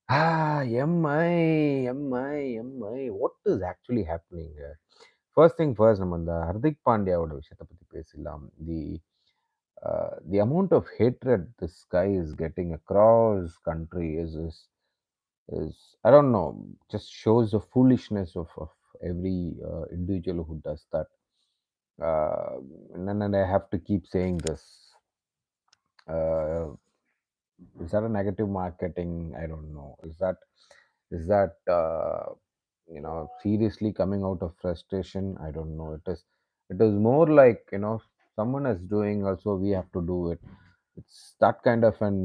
What is actually happening here? First thing first, நம்ம இந்த ஹர்திக் பாண்டியாவோட விஷயத்தை பத்தி பேசலாம். The amount of hatred this guy is getting across country is I don't know, just shows the foolishness of every individual who does that. Uh, and I have to keep saying this. Uh, is that a negative marketing? I don't know. Is that seriously coming out of frustration? I don't know. It is more like, someone is doing, also we have to do it. It's that kind of an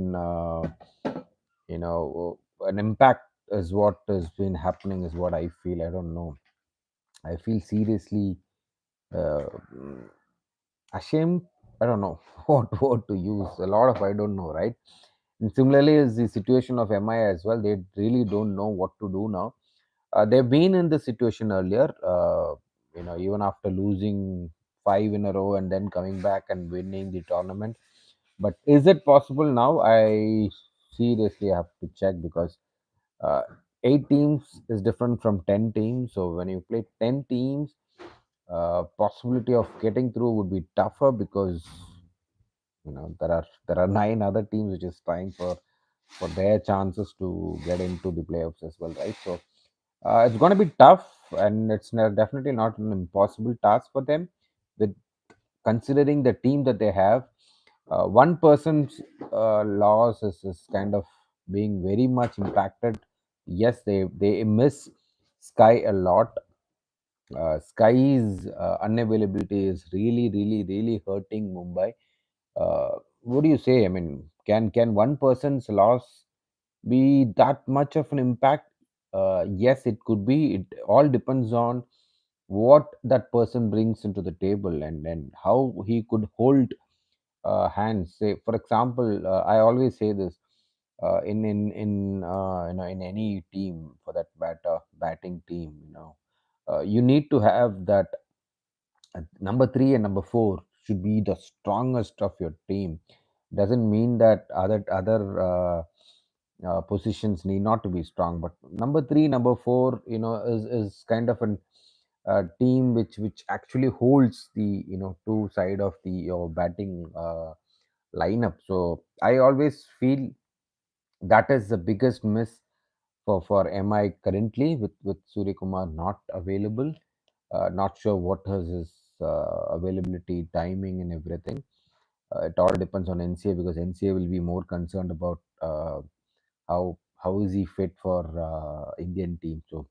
impact is what has been happening, is what I feel. I don't know. I feel seriously uh, mm, ashamed. I don't know what word to use. A lot of I don't know, right? And similarly is the situation of MI as well. They really don't know what to do now. They've been in this situation earlier, even after losing five in a row and then coming back and winning the tournament. But is it possible now? I seriously have to check, because uh, 8 teams is different from 10 teams. So when you play 10 teams, possibility of getting through would be tougher, because there are nine other teams which is trying for their chances to get into the playoffs as well, right? So it's going to be tough, and it's definitely not an impossible task for them, with considering the team that they have. One person's loss is kind of being very much impacted. Yes, they miss Sky a lot. Sky's unavailability is really, really, really hurting Mumbai. What do you say? I mean, can one person's loss be that much of an impact? Yes, it could be. It all depends on what that person brings into the table, and how he could hold hands. Say, for example, I always say this, in any team, for that batting team, you need to have that number three and number four should be the strongest of your team. Doesn't mean that other positions need not to be strong, but number three, number four, is kind of an team which actually holds the two side of the your batting lineup. So I always feel that is the biggest miss for MI currently, with Surya Kumar not available. Not sure what is his availability, timing, and everything. It all depends on NCA, because NCA will be more concerned about how is he fit for Indian team. So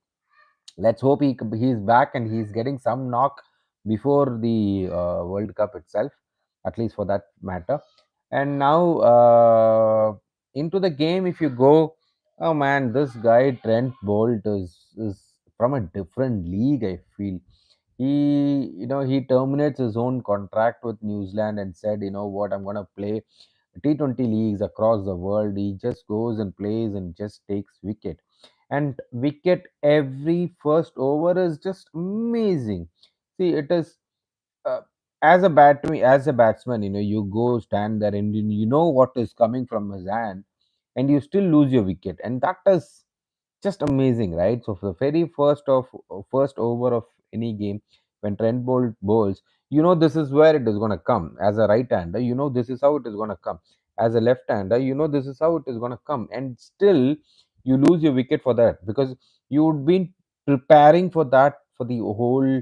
let's hope he's back and he's getting some knock before the World Cup itself, at least for that matter. And now into the game, if you go, oh man, this guy Trent Bolt is from a different league. I feel he terminates his own contract with New Zealand and said, you know what, I'm gonna play T20 leagues across the world. He just goes and plays and just takes wicket. And wicket every first over is just amazing. See, it is uh, as a batsman, you go stand there and you know what is coming from his hand, and you still lose your wicket, and that is just amazing, right? So for the very first over of any game, when Trent Bolt bowls, this is where it is going to come. As a right hander, this is how it is going to come. As a left hander, this is how it is going to come, and still you lose your wicket for that, because you've been preparing for that for the whole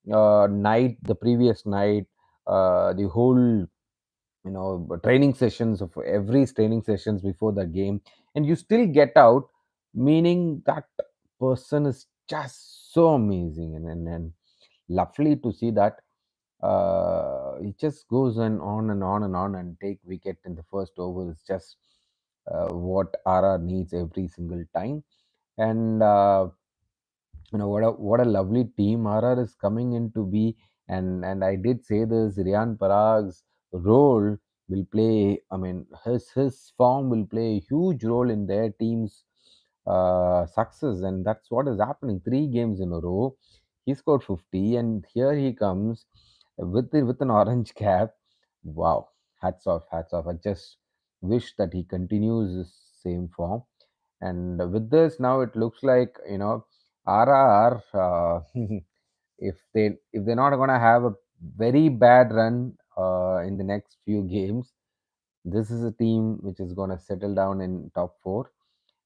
night, the previous night, the whole training sessions of every training sessions before the game, and you still get out, meaning that person is just so amazing, and lovely to see that it just goes on and on and on, and take wicket in the first over is just what RR needs every single time. And what a lovely team RR is coming in to be. And I did say this, Riyan Parag's role will play, I mean, his form will play a huge role in their team's success, and that's what is happening. Three games in a row, he scored 50, and here he comes with an orange cap. Wow, hats off, hats off. I just wish that he continues his same form. And with this, now it looks like, RR, if they're not gonna have a very bad run in the next few games, this is a team which is gonna settle down in top four,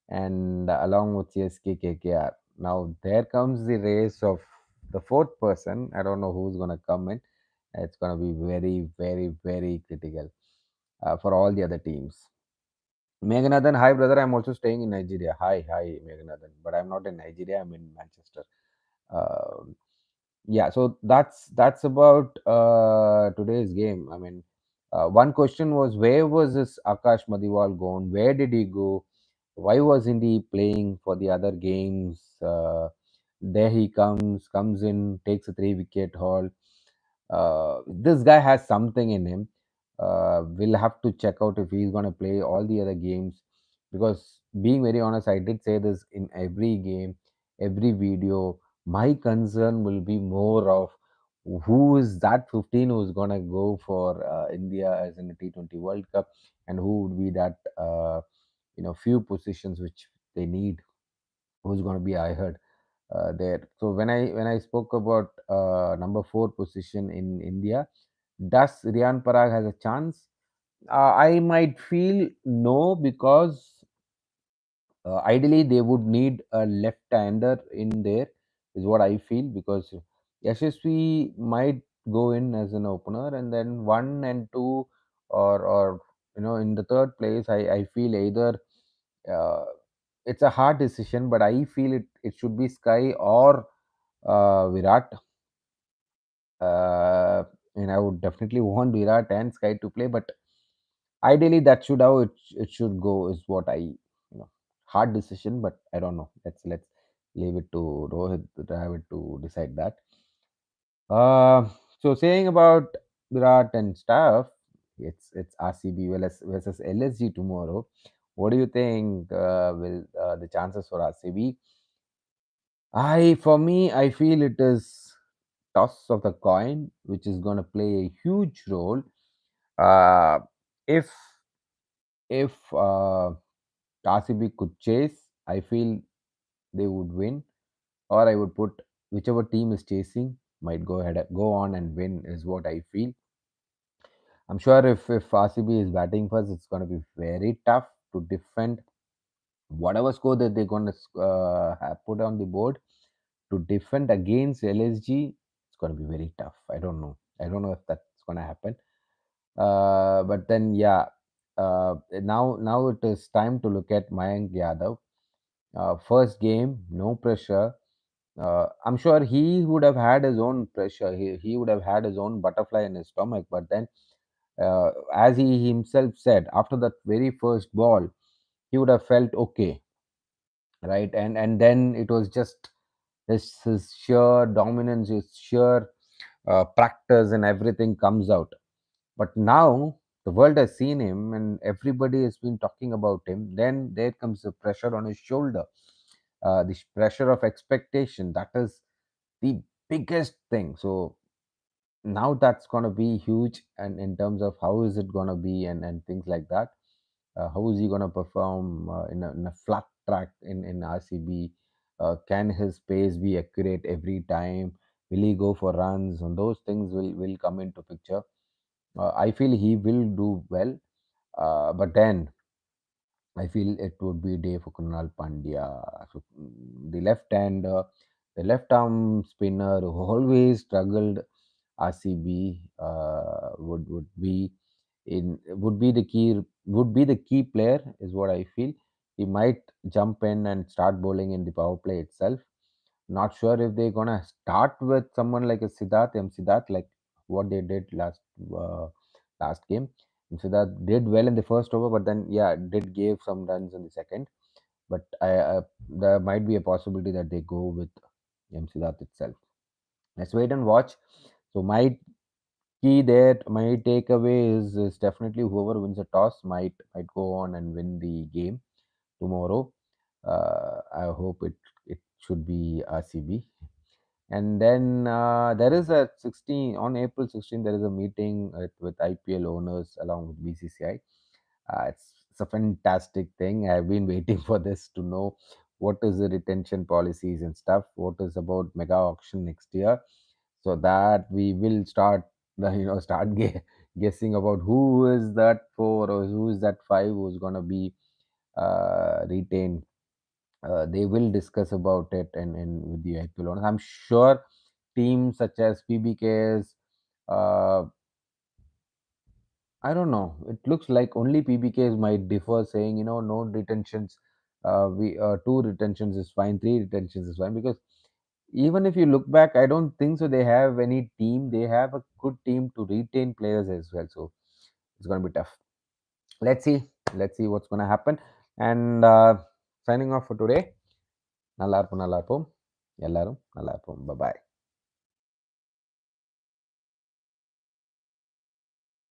and along with CSK KKR. Now there comes the race of the fourth person. I don't know who's gonna come in. It's gonna be very, very, very critical for all the other teams. Meghanathan, hi brother. I'm also staying in Nigeria. Hi, Meghanathan. But I'm not in Nigeria. I'm in Manchester. Um yeah, so that's about today's game. I mean, one question was, where was this Akash Madiwal gone? Where did he go? Why wasn't he playing for the other games? There he comes in, takes a 3 wicket haul. This guy has something in him. We'll have to check out if he's going to play all the other games, because being very honest, I did say this in every game, every video. My concern will be more of who is that 15 who's going to go for India as in the T20 World Cup, and who would be that few positions which they need, who's going to be I heard there. So when I spoke about number 4 position in India, does Riyan Parag has a chance? I might feel no, because ideally they would need a left-hander in there, is what I feel, because Yashasvi might go in as an opener, and then 1 and 2, or in the third place, I feel either uh, it's a hard decision, but I feel it should be Sky or Virat. Uh, and I would definitely want Virat and Sky to play, but ideally that should how it should go, is what hard decision, but I don't know. Let's leave it to Rohit Dravid to decide that. So saying about Virat and stuff, it's RCB versus LSG tomorrow. What do you think? Will the chances for RCB? For me, I feel it is toss of the coin, which is going to play a huge role. Uh, if if RCB could chase, I feel they would win, or I would put whichever team is chasing might go on and win, is what I feel. I'm sure if RCB is batting first, it's going to be very tough to defend whatever score that they're going to put on the board. To defend against LSG, it's going to be very tough. I don't know if that's going to happen. But then, yeah, now it is time to look at Mayank Yadav. First game, no pressure. I'm sure he would have had his own pressure. He would have had his own butterfly in his stomach. But then, as he himself said, after that very first ball, he would have felt okay, right? And then it was just his sheer dominance, his sheer practice, and everything comes out. But now the world has seen him, and everybody has been talking about him. Then there comes the pressure on his shoulder, the pressure of expectation. That is the biggest thing. So now that's going to be huge, and in terms of how is it going to be, and things like that. How is he going to perform in a flat track in RCB? Can his pace be accurate every time? Will he go for runs? And those things will come into picture. I feel he will do well, but then I feel it would be a day for Kunal Pandya. So, the the left arm spinner who always struggled RCB, would be the key player, is what I feel. He might jump in and start bowling in the power play itself. Not sure if they're gonna start with someone like a Siddharth, like what they did last game. And Siddharth did well in the first over, but then yeah, did gave some runs in the second. But there might be a possibility that they go with Siddharth itself. Let's wait and watch. So my takeaway is definitely whoever wins the toss might go on and win the game tomorrow. I hope it should be RCB. And then there is a 16 on April 16th. There is a meeting with IPL owners along with BCCI. It's It's a fantastic thing. I've been waiting for this to know what is the retention policies and stuff. What is about mega auction next year, so that we will start start guessing about who is that four or who is that five who's gonna be retained. They will discuss about it and with the IPL owners. I'm sure teams such as PBKs, uh, I don't know. It looks like only PBKs might differ, saying no retentions. We Two retentions is fine, three retentions is fine, because even if you look back, I don't think so. They have any team. They have a good team to retain players as well. So it's going to be tough. Let's see. Let's see what's going to happen. And signing off for today. நல்லா இருப்போம், நல்லா இருப்போம். எல்லாரும் நல்லா இருப்போம். Bye bye.